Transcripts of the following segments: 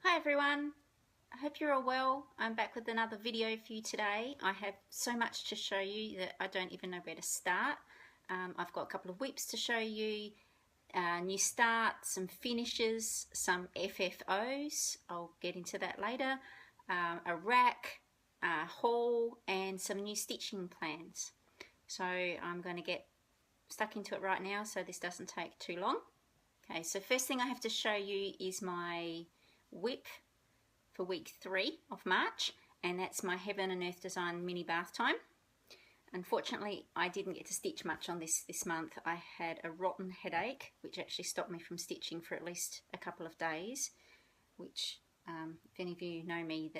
Hi everyone, I hope you're all well. I'm back with another video for you today. I have so much to show you that I don't even know where to start. I've got a couple of WIPs to show you, new start, some finishes, some FFOs, I'll get into that later, a RAK, a haul and some new stitching plans. So I'm going to get stuck into it right now so this doesn't take too long. Okay, so first thing I have to show you is my WIP for week 3 of March, and that's my Heaven and Earth Design mini bath time. Unfortunately, I didn't get to stitch much on this month. I had a rotten headache, which actually stopped me from stitching for at least a couple of days, which, if any of you know me,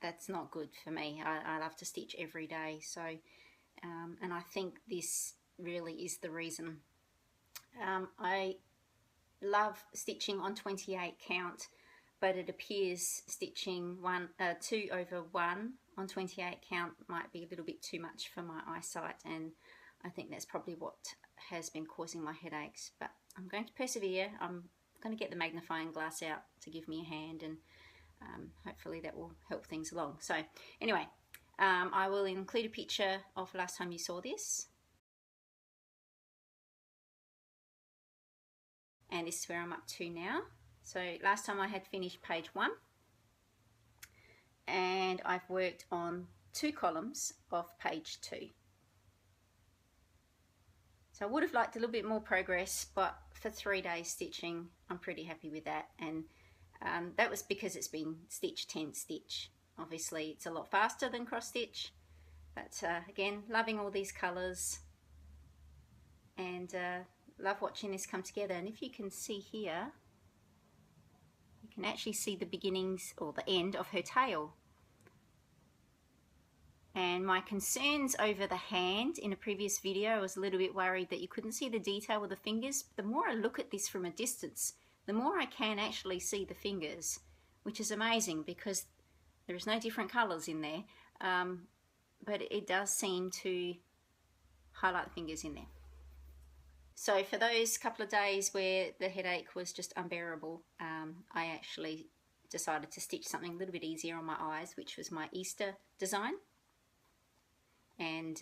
that's not good for me. I love to stitch every day, so, and I think this really is the reason. I love stitching on 28 count, but it appears stitching 2 over 1 on 28 count might be a little bit too much for my eyesight, and I think that's probably what has been causing my headaches. But I'm going to persevere. I'm going to get the magnifying glass out to give me a hand, and hopefully that will help things along. So anyway, I will include a picture of last time you saw this. And this is where I'm up to now. So last time I had finished page 1, and I've worked on 2 columns of page 2. So I would have liked a little bit more progress, but for 3 days stitching, I'm pretty happy with that. And that was because it's been stitch 10 stitch. Obviously it's a lot faster than cross stitch, but again, loving all these colours, and love watching this come together. And if you can see here, you can actually see the beginnings or the end of her tail. And my concerns over the hand in a previous video, I was a little bit worried that you couldn't see the detail with the fingers. The more I look at this from a distance, the more I can actually see the fingers, which is amazing because there is no different colours in there, but it does seem to highlight the fingers in there. So for those couple of days where the headache was just unbearable, I actually decided to stitch something a little bit easier on my eyes, which was my Easter design. And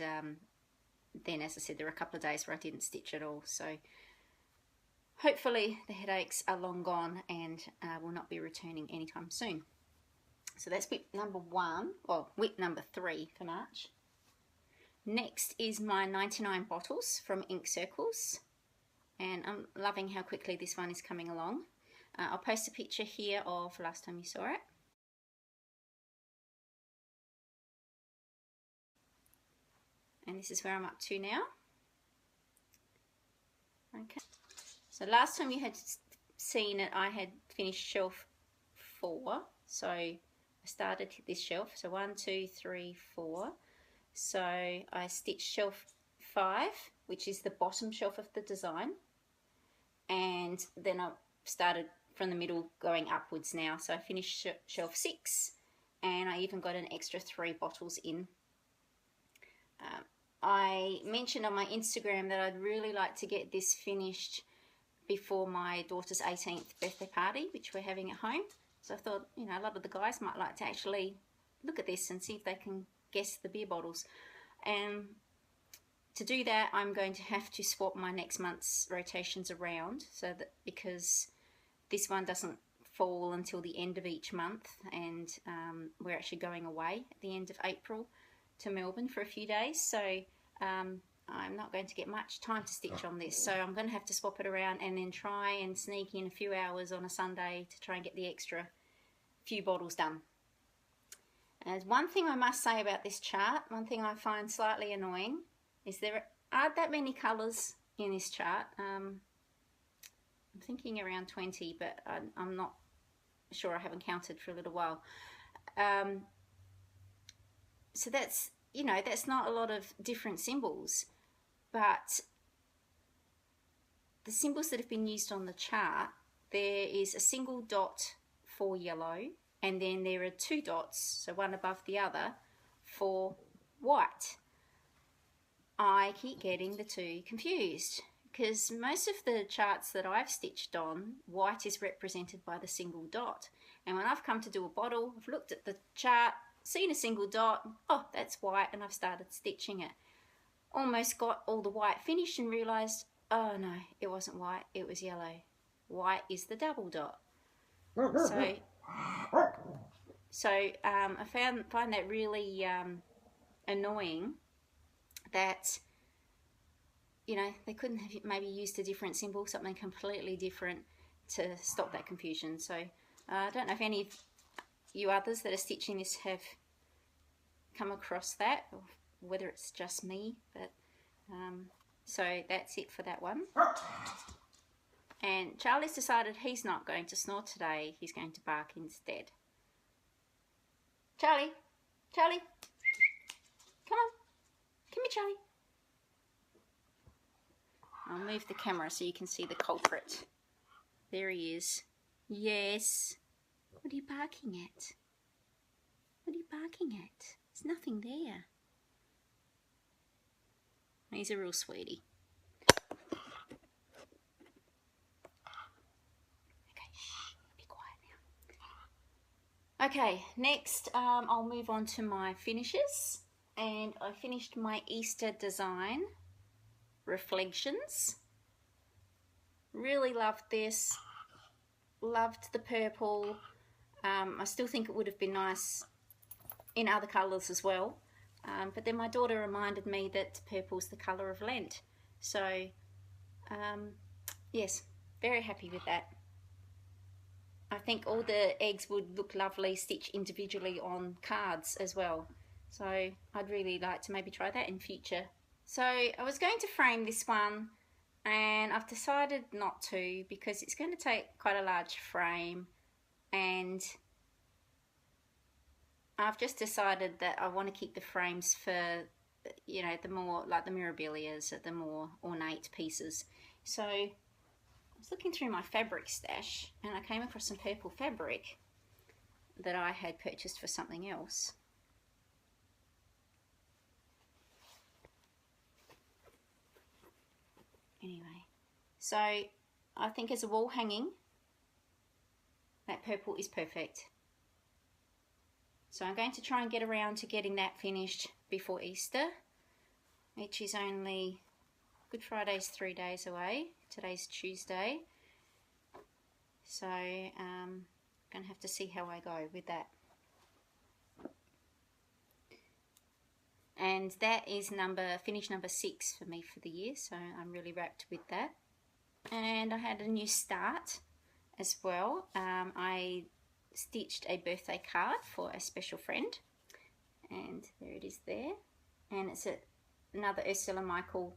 then, as I said, there were a couple of days where I didn't stitch at all. So hopefully the headaches are long gone and will not be returning anytime soon. So that's WIP number 1, or WIP number 3 for March. Next is my 99 bottles from Ink Circles. And I'm loving how quickly this one is coming along. I'll post a picture here of last time you saw it. And this is where I'm up to now. Okay. So last time you had seen it, I had finished shelf 4. So I started this shelf. So 1, 2, 3, 4. So I stitched shelf 5, which is the bottom shelf of the design. And then I started from the middle going upwards now. So I finished shelf 6, and I even got an extra 3 bottles in. I mentioned on my Instagram that I'd really like to get this finished before my daughter's 18th birthday party, which we're having at home. So I thought, you know, a lot of the guys might like to actually look at this and see if they can guess the beer bottles. And to do that, I'm going to have to swap my next month's rotations around, so that because this one doesn't fall until the end of each month, and we're actually going away at the end of April to Melbourne for a few days, so I'm not going to get much time to stitch on this, so I'm going to have to swap it around and then try and sneak in a few hours on a Sunday to try and get the extra few bottles done. And one thing I must say about this chart, one thing I find slightly annoying, is there aren't that many colours in this chart. I'm thinking around 20, but I'm not sure, I haven't counted for a little while. So that's, you know, that's not a lot of different symbols, but the symbols that have been used on the chart, there is a single dot for yellow, and then there are 2 dots, so one above the other, for white. I keep getting the 2 confused. because most of the charts that I've stitched on, white is represented by the single dot. And when I've come to do a bottle, I've looked at the chart, seen a single dot, oh, that's white, and I've started stitching it. Almost got all the white finished and realised, oh no, it wasn't white, it was yellow. White is the double dot. So I find that really annoying that, you know, they couldn't have maybe used a different symbol, something completely different to stop that confusion. So I don't know if any of you others that are stitching this have come across that, or whether it's just me, but so that's it for that one. And Charlie's decided he's not going to snore today, he's going to bark instead. Charlie, Charlie, come on, come here, Charlie. I'll move the camera so you can see the culprit. There he is. Yes. What are you barking at? What are you barking at? There's nothing there. He's a real sweetie. Okay, shh, be quiet now. Okay, next I'll move on to my finishes. And I finished my Easter design, Refl-egg-tions. Really loved this. Loved the purple. I still think it would have been nice in other colours as well. But then my daughter reminded me that purple's the colour of Lent. So, yes, very happy with that. I think all the eggs would look lovely stitched individually on cards as well. So I'd really like to maybe try that in future. So I was going to frame this one, and I've decided not to because it's going to take quite a large frame, and I've just decided that I want to keep the frames for, you know, the more like the mirabilias, the more ornate pieces. So I was looking through my fabric stash and I came across some purple fabric that I had purchased for something else. Anyway, so I think as a wall hanging, that purple is perfect. So I'm going to try and get around to getting that finished before Easter, which is only, Good Friday's 3 days away. Today's Tuesday. So I'm going to have to see how I go with that. And that is finish number 6 for me for the year, so I'm really wrapped with that. And I had a new start as well. I stitched a birthday card for a special friend, and there it is there. And it's another Ursula Michael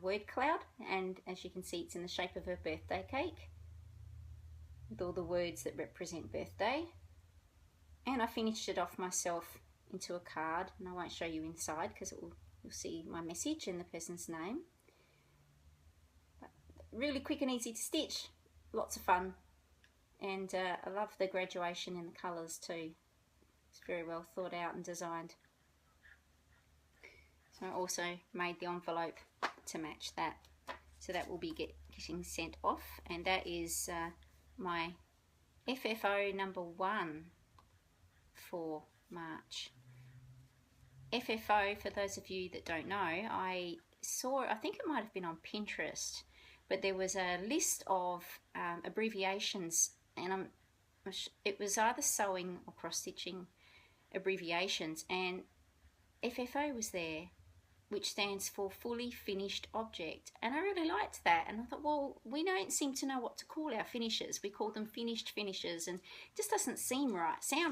word cloud, and as you can see, it's in the shape of a birthday cake with all the words that represent birthday. And I finished it off myself into a card, and I won't show you inside because you'll see my message and the person's name. But really quick and easy to stitch, lots of fun, and I love the graduation in the colours too. It's very well thought out and designed. So I also made the envelope to match that, so that will be getting sent off, and that is my FFO number 1 for March. FFO, for those of you that don't know, I think it might have been on Pinterest, but there was a list of abbreviations, and it was either sewing or cross-stitching abbreviations, and FFO was there, which stands for Fully Finished Object, and I really liked that. And I thought, well, we don't seem to know what to call our finishes. We call them finished finishes, and it just doesn't sound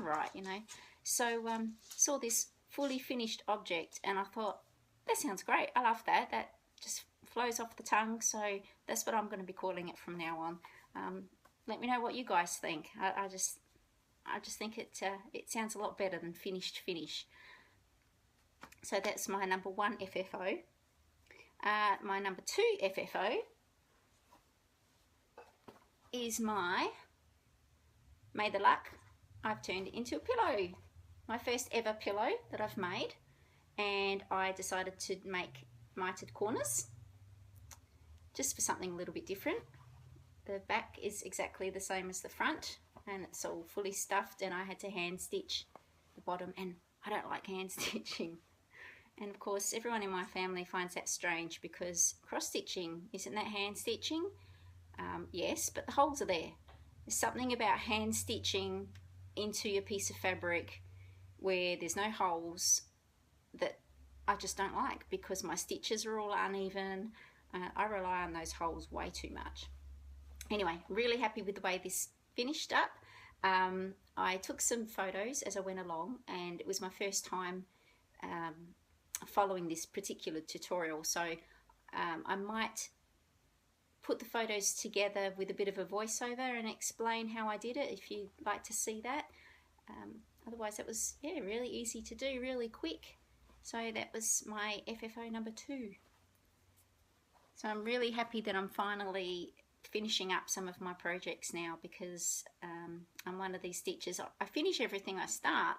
right, you know. So saw this Fully Finished Object, and I thought, that sounds great. I love that. That just flows off the tongue, so that's what I'm going to be calling it from now on. Let me know what you guys think. I just think it sounds a lot better than finished finish. So that's my number 1 FFO. My number 2 FFO is my May the Luck I've turned into a pillow. My first ever pillow that I've made, and I decided to make mitered corners. just for something a little bit different. The back is exactly the same as the front, and it's all fully stuffed, and I had to hand stitch the bottom, and I don't like hand stitching. And of course everyone in my family finds that strange, because cross stitching, isn't that hand stitching? Yes, but the holes are there. There's something about hand stitching into your piece of fabric where there's no holes that I just don't like, because my stitches are all uneven. I rely on those holes way too much. Anyway, really happy with the way this finished up. I took some photos as I went along, and it was my first time following this particular tutorial, so I might put the photos together with a bit of a voiceover and explain how I did it if you'd like to see that. Otherwise that was, yeah, really easy to do, really quick. So that was my FFO number 2. So I'm really happy that I'm finally finishing up some of my projects now, because I'm one of these stitchers. I finish everything I start,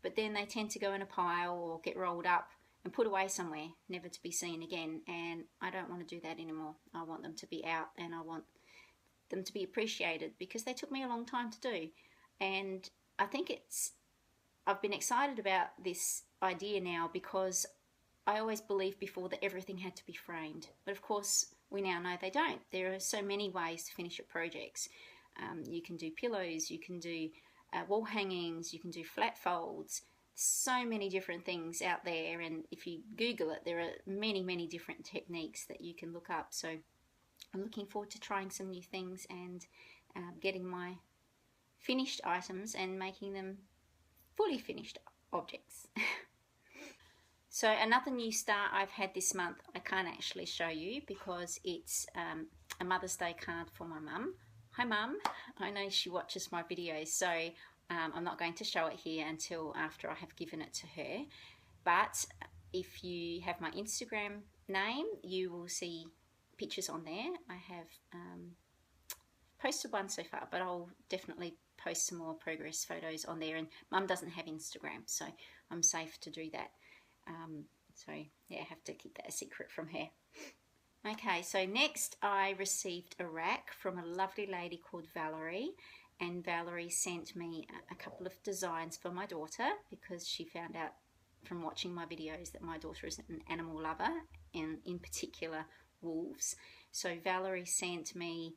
but then they tend to go in a pile or get rolled up and put away somewhere, never to be seen again, and I don't want to do that anymore. I want them to be out, and I want them to be appreciated, because they took me a long time to do. And I think I've been excited about this idea now, because I always believed before that everything had to be framed, but of course we now know they don't. There are so many ways to finish your projects. You can do pillows, you can do wall hangings, you can do flat folds. So many different things out there, and if you Google it, there are many different techniques that you can look up. So I'm looking forward to trying some new things and getting my finished items and making them fully finished objects. So another new start I've had this month, I can't actually show you because it's a Mother's Day card for my mum. Hi Mum, I know she watches my videos, so I'm not going to show it here until after I have given it to her. But if you have my Instagram name, you will see pictures on there. I have posted one so far, but I'll definitely post some more progress photos on there. And Mum doesn't have Instagram, so I'm safe to do that. So yeah, I have to keep that a secret from her. Okay, so next I received a RAK from a lovely lady called Valerie, and Valerie sent me a couple of designs for my daughter, because she found out from watching my videos that my daughter is an animal lover, and in particular wolves. So Valerie sent me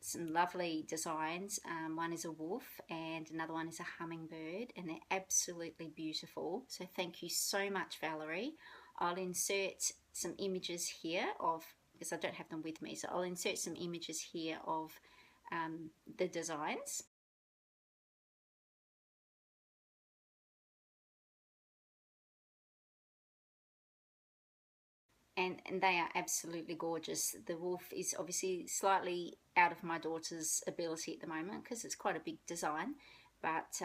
some lovely designs. One is a wolf and another one is a hummingbird, and they're absolutely beautiful. So thank you so much, Valerie. I'll insert some images here of, because I don't have them with me, so I'll insert some images here of the designs. And they are absolutely gorgeous. The wolf is obviously slightly out of my daughter's ability at the moment because it's quite a big design, but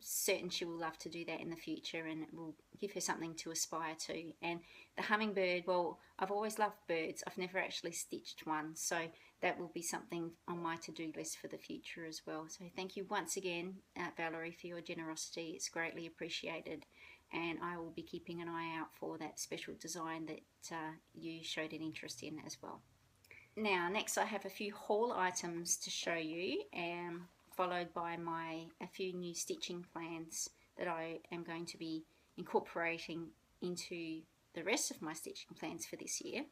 certain she will love to do that in the future, and it will give her something to aspire to. And the hummingbird, well, I've always loved birds. I've never actually stitched one, so that will be something on my to-do list for the future as well. So thank you once again, Valerie, for your generosity. It's greatly appreciated, and I will be keeping an eye out for that special design that you showed an interest in as well. Now, next I have a few haul items to show you, followed by a few new stitching plans that I am going to be incorporating into the rest of my stitching plans for this year.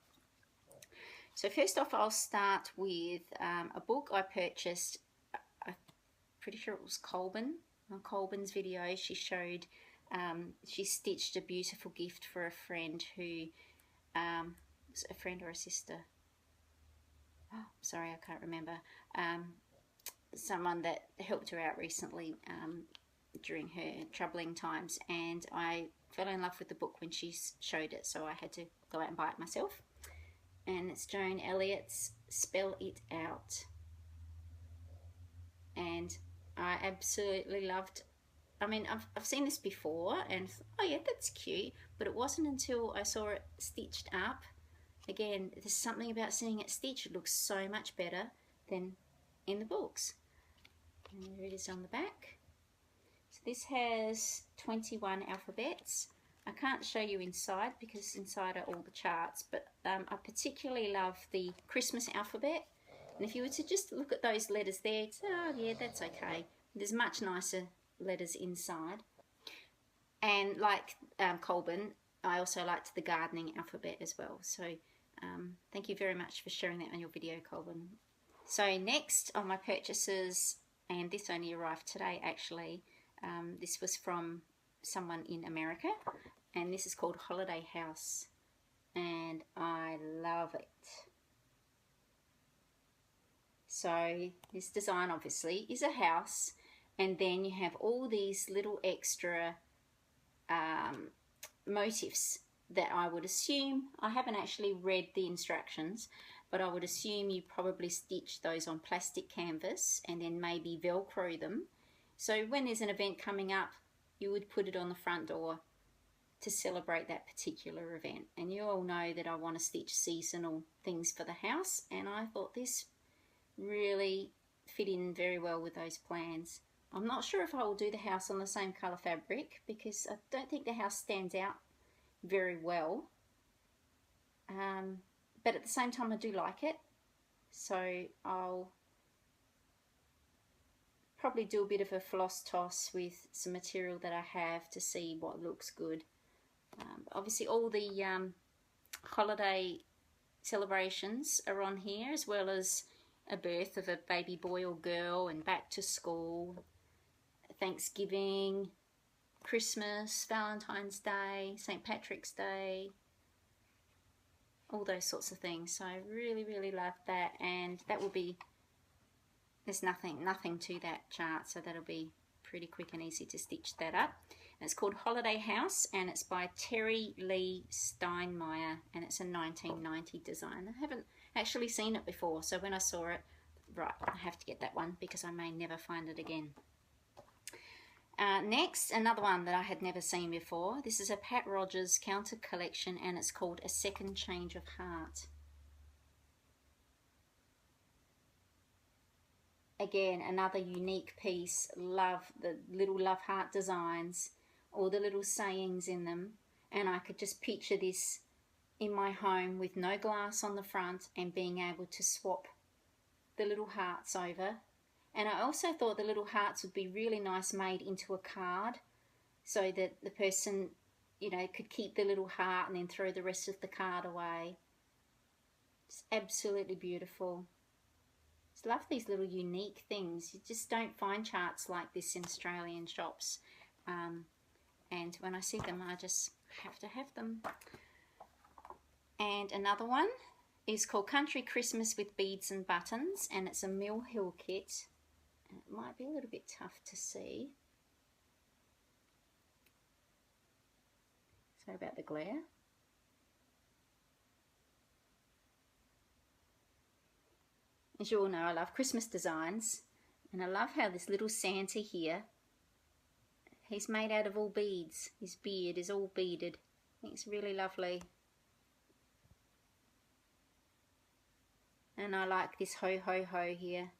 So first off, I'll start with a book I purchased. I'm pretty sure it was Colbin. On Colbin's video, she showed she stitched a beautiful gift for a friend who was a friend or a sister. Oh, sorry, I can't remember. Someone that helped her out recently during her troubling times, and I fell in love with the book when she showed it, so I had to go out and buy it myself. And it's Joan Elliott's Spell It Out, and I absolutely loved. I mean, I've seen this before and oh yeah, that's cute, but it wasn't until I saw it stitched up. Again, there's something about seeing it stitched. It looks so much better than in the books. And there it is on the back. So this has 21 alphabets. I can't show you inside because inside are all the charts, but I particularly love the Christmas alphabet. And if you were to just look at those letters there, it's, oh yeah, that's okay. There's much nicer letters inside. And like Colburn, I also liked the gardening alphabet as well. So thank you very much for sharing that on your video, Colburn. So next on my purchases, and this only arrived today actually, this was from someone in America, and this is called Holiday House, and I love it. So this design obviously is a house, and then you have all these little extra motifs that I would assume, I haven't actually read the instructions, but I would assume you probably stitch those on plastic canvas and then maybe Velcro them. So when there's an event coming up, you would put it on the front door to celebrate that particular event. And you all know that I want to stitch seasonal things for the house, and I thought this really fit in very well with those plans. I'm not sure if I will do the house on the same colour fabric because I don't think the house stands out very well. But at the same time I do like it. So I'll probably do a bit of a floss toss with some material that I have to see what looks good. Obviously all the holiday celebrations are on here, as well as a birth of a baby boy or girl, and back to school, Thanksgiving, Christmas, Valentine's Day, St. Patrick's Day, all those sorts of things. So I really love that, and that will be, there's nothing to that chart, so that'll be pretty quick and easy to stitch that up. And it's called Holiday House, and it's by Terrie Steinmeyer, and it's a 1990 design. I haven't actually seen it before, so when I saw it, right, I have to get that one because I may never find it again. Next, another one that I had never seen before. This is a Pat Rogers counter collection, and it's called A Second Change of Heart. Again, another unique piece. Love the little love heart designs, all the little sayings in them, and I could just picture this in my home with no glass on the front and being able to swap the little hearts over. And I also thought the little hearts would be really nice made into a card, so that the person, you know, could keep the little heart and then throw the rest of the card away. It's absolutely beautiful. I love these little unique things. You just don't find charts like this in Australian shops. And when I see them, I just have to have them. And another one is called Country Christmas with Beads and Buttons, and it's a Mill Hill kit. And it might be a little bit tough to see. Sorry about the glare. As you all know, I love Christmas designs, and I love how this little Santa here, he's made out of all beads. His beard is all beaded. I think it's really lovely. And I like this ho ho ho here.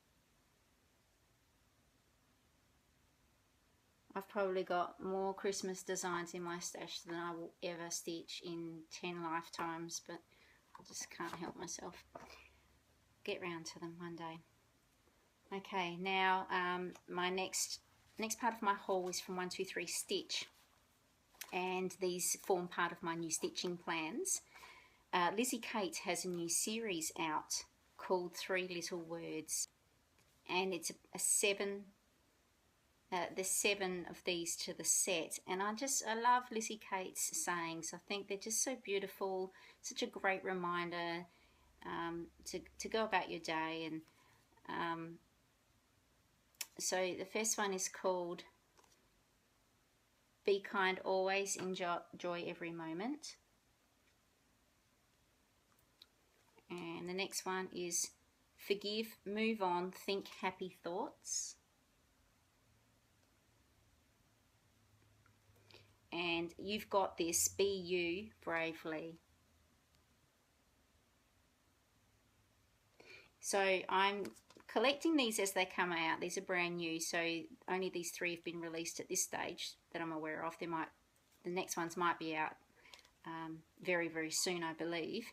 I've probably got more Christmas designs in my stash than I will ever stitch in 10 lifetimes, but I just can't help myself. Get round to them one day. Okay, now my next part of my haul is from 123 Stitch, and these form part of my new stitching plans. Lizzie Kate has a new series out called 3 Little Words, and it's a 7. There's 7 of these to the set, and I love Lizzie Kate's sayings. I think they're just so beautiful, such a great reminder to go about your day. And so the first one is called Be Kind Always, Enjoy Every Moment. And the next one is Forgive, Move On, Think Happy Thoughts. And You've Got This, Be You Bravely. So I'm collecting these as they come out. These are brand new, so only these 3 have been released at this stage that I'm aware of. There the next ones might be out very, very soon, I believe.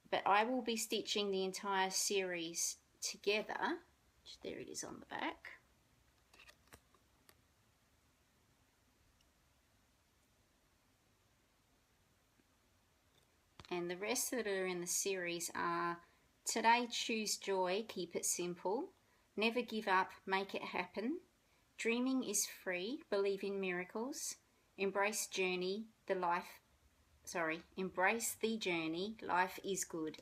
But I will be stitching the entire series together. There it is on the back. And the rest that are in the series are: Today Choose Joy, Keep It Simple, Never Give Up, Make It Happen, Dreaming is Free, Believe in Miracles, Embrace Journey, Embrace the Journey, Life is Good.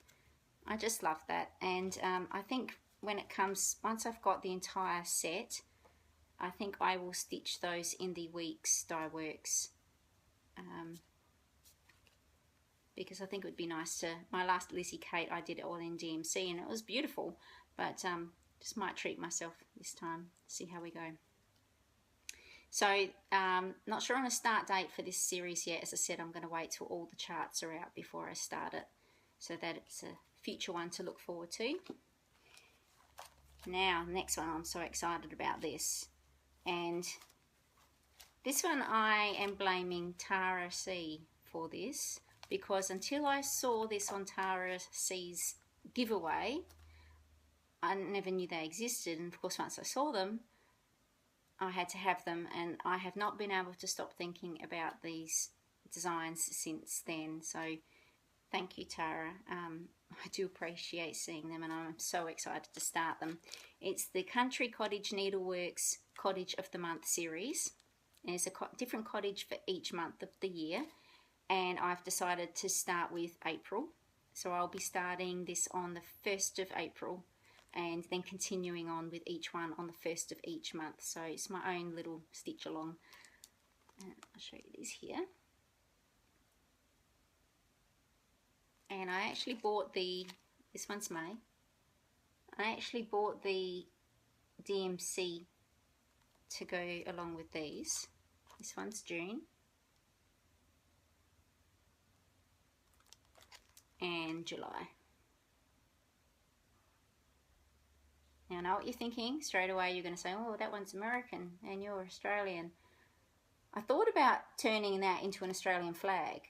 I just love that. And I think when it comes, once I've got the entire set, I think I will stitch those in the Weeks Die Works. Because I think it would be nice to, my last Lizzie Kate, I did it all in DMC and it was beautiful, but just might treat myself this time, see how we go. So, not sure on a start date for this series yet. As I said, I'm going to wait till all the charts are out before I start it, so that it's a future one to look forward to. Now, next one, I'm so excited about this. And this one I am blaming Tara C for this, because until I saw this on Tara C's giveaway, I never knew they existed. And of course, once I saw them, I had to have them, and I have not been able to stop thinking about these designs since then. So thank you, Tara. I do appreciate seeing them, and I'm so excited to start them. It's the Country Cottage Needleworks Cottage of the Month series. There's a different cottage for each month of the year, and I've decided to start with April. So I'll be starting this on the 1st of April, and then continuing on with each one on the 1st of each month. So it's my own little stitch along. I'll show you this here. And I actually bought this one's May. I actually bought the DMC to go along with these. This one's June. And July. Now, I know what you're thinking. Straight away you're going to say, oh, that one's American and you're Australian. I thought about turning that into an Australian flag,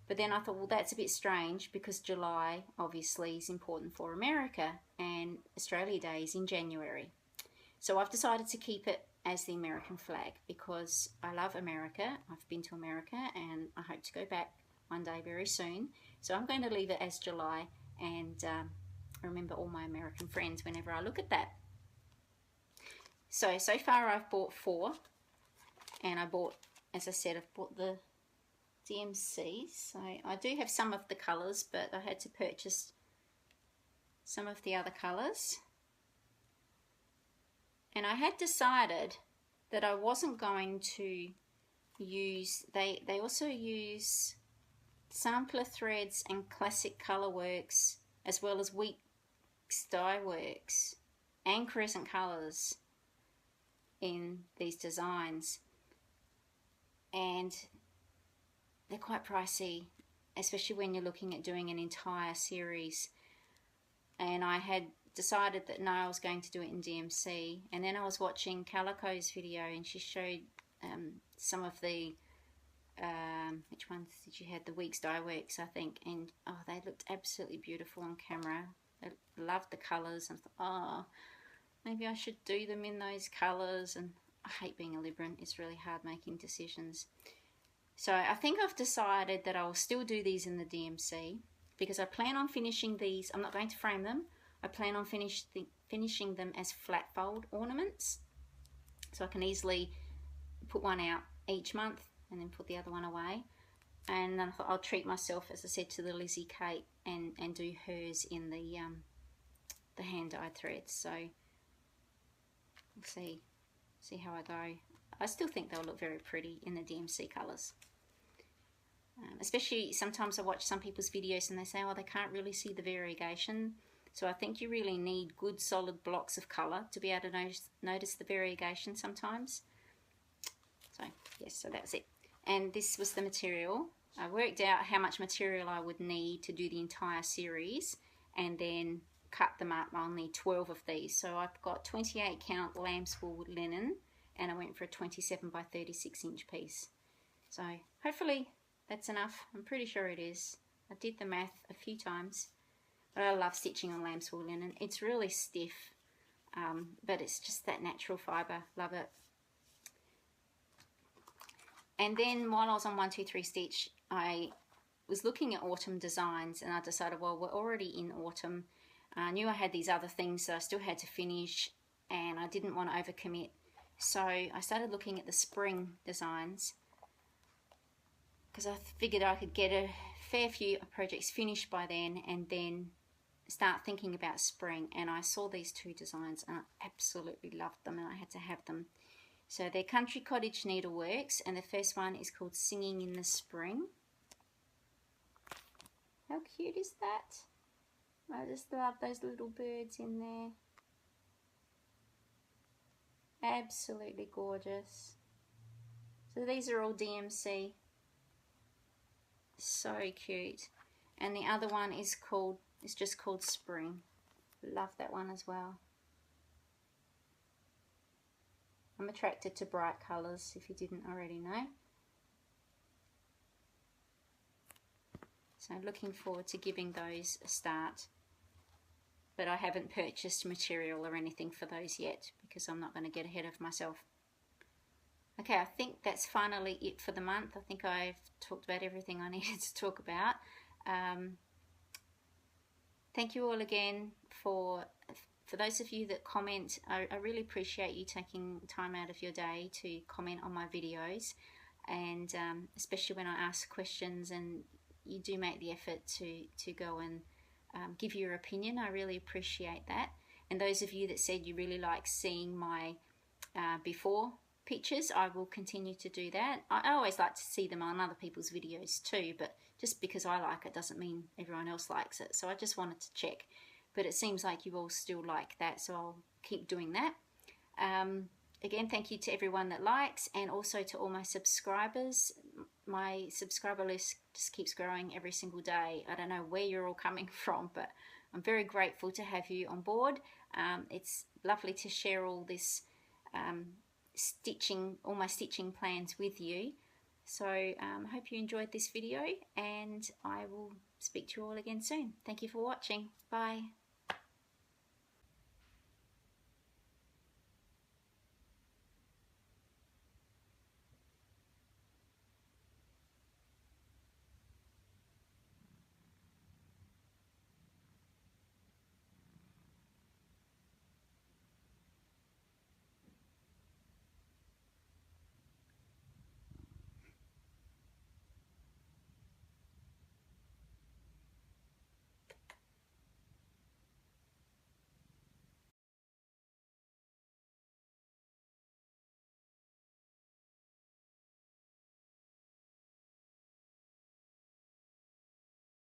but then I thought, well, that's a bit strange because July obviously is important for America and Australia Day is in January. So I've decided to keep it as the American flag because I love America. I've been to America and I hope to go back one day very soon. So I'm going to leave it as July and remember all my American friends whenever I look at that. So far I've bought 4, and I bought, as I said, I've bought the DMCs. So I do have some of the colours, but I had to purchase some of the other colours. And I had decided that I wasn't going to use, they also use sampler threads and classic colour works, as well as WIP Die Works and Crescent Colours in these designs, and they're quite pricey, especially when you're looking at doing an entire series. And I had decided that no, I was going to do it in DMC, and then I was watching Calicoes video and she showed some of the which ones did you have? The Weeks Die Works, I think, and oh, they looked absolutely beautiful on camera. I loved the colours, and I thought, oh, maybe I should do them in those colours. And I hate being a Libran, it's really hard making decisions. So I think I've decided that I will still do these in the DMC because I plan on finishing these. I'm not going to frame them. I plan on finishing them as flat fold ornaments, so I can easily put one out each month and then put the other one away. And then I thought I'll treat myself, as I said, to the Lizzie Kate and do hers in the hand-dyed threads. So we'll see how I go. I still think they'll look very pretty in the DMC colours. Especially sometimes I watch some people's videos and they say, oh, they can't really see the variegation. So I think you really need good solid blocks of colour to be able to notice the variegation sometimes. So yes, so that's it. And this was the material. I worked out how much material I would need to do the entire series and then cut them up. I'll need 12 of these. So I've got 28 count lamb's wool linen, and I went for a 27 by 36 inch piece. So hopefully that's enough. I'm pretty sure it is. I did the math a few times. But I love stitching on lamb's wool linen. It's really stiff, but it's just that natural fibre. Love it. And then while I was on 1, 2, 3 stitch, I was looking at autumn designs, and I decided, well, we're already in autumn. I knew I had these other things that I still had to finish, and I didn't want to overcommit. So I started looking at the spring designs, because I figured I could get a fair few projects finished by then, and then start thinking about spring. And I saw these 2 designs and I absolutely loved them, and I had to have them. So they're Country Cottage Needleworks, and the first one is called Singing in the Spring. How cute is that? I just love those little birds in there. Absolutely gorgeous. So these are all DMC. So cute. And the other one is just called Spring. Love that one as well. I'm attracted to bright colours, if you didn't already know. So looking forward to giving those a start. But I haven't purchased material or anything for those yet, because I'm not going to get ahead of myself. Okay, I think that's finally it for the month. I think I've talked about everything I needed to talk about. Thank you all again for those of you that comment. I really appreciate you taking time out of your day to comment on my videos, and especially when I ask questions and you do make the effort to go and give your opinion. I really appreciate that. And those of you that said you really like seeing my before pictures, I will continue to do that. I always like to see them on other people's videos too, but just because I like it doesn't mean everyone else likes it. So I just wanted to check. But it seems like you all still like that, so I'll keep doing that. Again, thank you to everyone that likes, and also to all my subscribers. My subscriber list just keeps growing every single day. I don't know where you're all coming from, but I'm very grateful to have you on board. It's lovely to share all this all my stitching plans with you. So I hope you enjoyed this video, and I will speak to you all again soon. Thank you for watching. Bye.